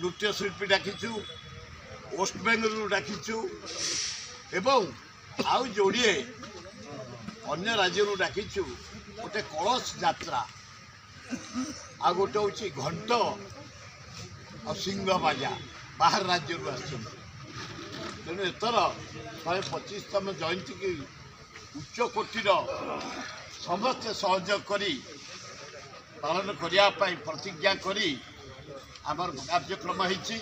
नृत्यशिल्पी डाकिचु waste Bengal डाकिचु एवं आउ जोड़े अन्य राज्य डाकिचु गोटे कलश यात्रा आ गोटे हूँ घंट और सिंह बाजा बाहर राज्य तेणु एथर 125तम जयंती की उच्च कोटिर समस्ते सहयोग करी पालन करने प्रतिज्ञा करी आमर कार्यक्रम होती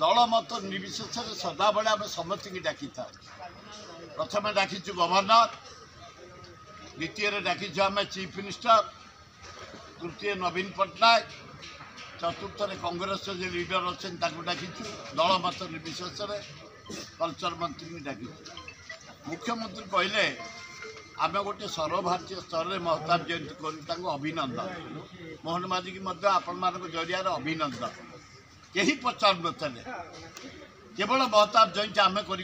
दल मत निर्विशेष सदाबले आम समस्त की डाकी था प्रथम डाकीचु गवर्नर द्वितीय डाकीचु आम चीफ मिनिस्टर तृतीय नवीन पट्टनायक चतुर्थ कांग्रेस जो लीडर अच्छे डाकीचु दल मत निर्विशेष कल्चर मंत्री डाकीचु मुख्यमंत्री कहले आम गोटे सर्वभारतीय स्तर में महताब जयंती करूँ अभिनंदन मोहन माझी की आपण मान जरिया अभिनंदन कहीं पचार नथिले केवल महताब जयंती आम कर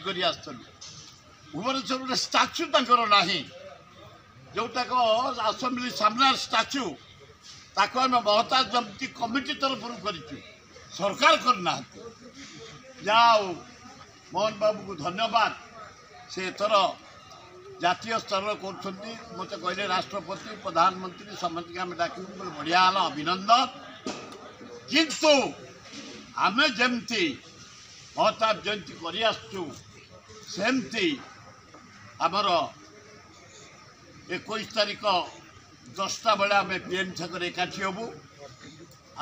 भुवनेश्वर गोटे स्टाच्यू तंकर ना जोटाक आसेम्बली सामने स्टाच्यू ताको आम महताब जयंती कमिटी तरफ करूँ सरकार करना जाओ मोहन बाबू को धन्यवाद से थर जातीय स्तर कर मत कहले राष्ट्रपति प्रधानमंत्री समस्त आम डाक बढ़िया अभिनंदन किंतु आम जमती महताब जयंती करमती आमर 21 तारीख 10टा बेले आम पीएम छक एकाठी हबू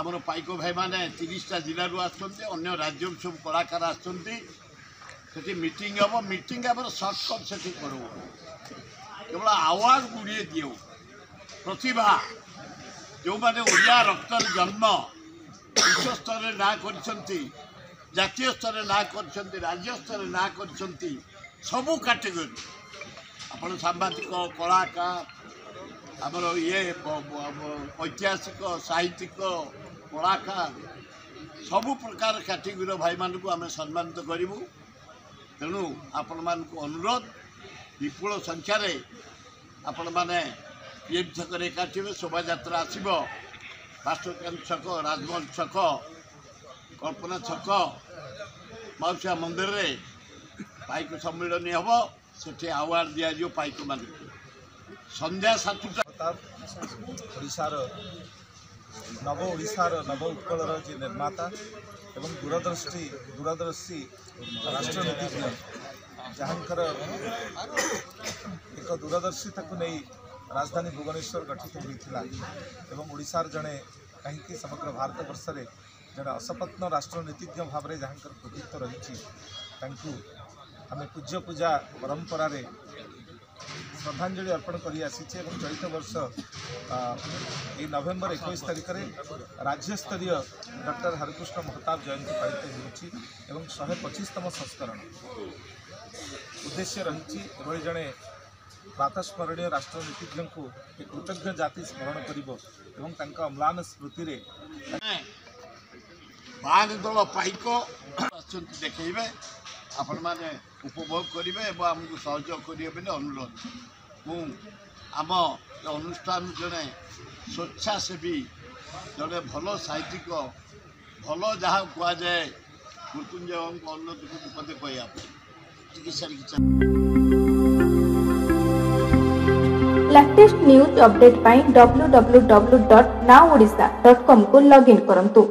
आमर पाइक भाई मैंने 30टा जिलू अन्य राज्य सब कलाकार आसती मीटिंग हम मीटिंग आम सर्टकट से करूँ केवल आवाज गुड़िए दियो प्रतिभा जो मैंने ओडिया रक्तर जन्म विश्व स्तर ना कर जातीय स्तर ना कर राज्य स्तर ना कर सबू कैटेगरी आपण सांबादिक कलाकार आमर ये ऐतिहासिक साहित्यिक कलाकार सबू प्रकार कैटेगरी भाई मान को आम सम्मानित करूँ तेणु आपण मान अनुरोध विपुल संख्यार आपण मैंने पीएम छक एकाठी शोभा यात्रा आसब राष्ट्रकांत छक राजमहल छक कल्पना छक मौसिया मंदिर रे पाइक सम्मिलन हम से आवार्ड दिज्व पाइक मान संध्या 7टा नव ओडिशार नव उत्कलर जी निर्माता एवं दूरदर्शी राष्ट्रनीतिज्ञ जहाँकर एक दूरदर्शिता को नहीं राजधानी भुवनेश्वर गठित होता एवं ओडिशार जड़े कहीं समग्र भारत वर्ष में जड़े असपत्न राष्ट्रनीतिज्ञ भाव में जहाँकर कृतित्व रही आम पूज्य पूजा परंपरा श्रद्धांजलि अर्पण कर चलित वर्ष नवेम्बर 21 तारिख में राज्यस्तरीय डॉक्टर हरिकृष्ण महताब जयंती पालित हो 125तम संस्करण उद्देश्य रही जड़े प्रातस्मरणीय राष्ट्रनीतिज्ञ को एक कृतज्ञ जाति स्मरण कर अम्लान स्मृति दल पाइक देखे आपण मैंने उपभोग करेंगे और आमको सहयोग करेंगे अनुरोध मुम अनुष्ठान जड़े स्वेच्छासेवी जड़े भल साहित्यिक भल जहाँ कहुए मृत्युंजय अनुरोध को पदे कह लेटेस्ट न्यूज अपडेट पाई www.nowodisha.com को लॉगिन करंतु।